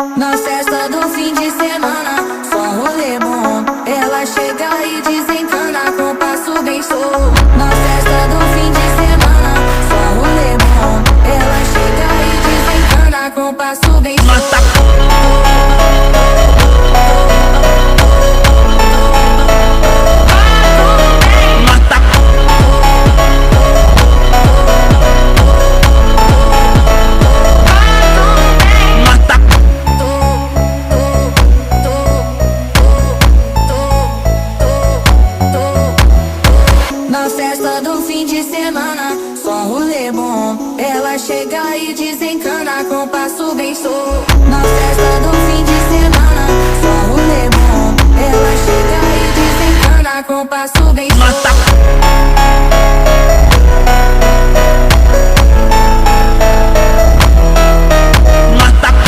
Na festa do fim de semana, só rolê bom. Ela chega e desencana com passo bem solto. Na festa do fim de semana, só rolê bom. Ela chega e desencana com passo bem solto. Na festa do fim de semana, só rolê bom. Ela chega e desencana com passo bem solto.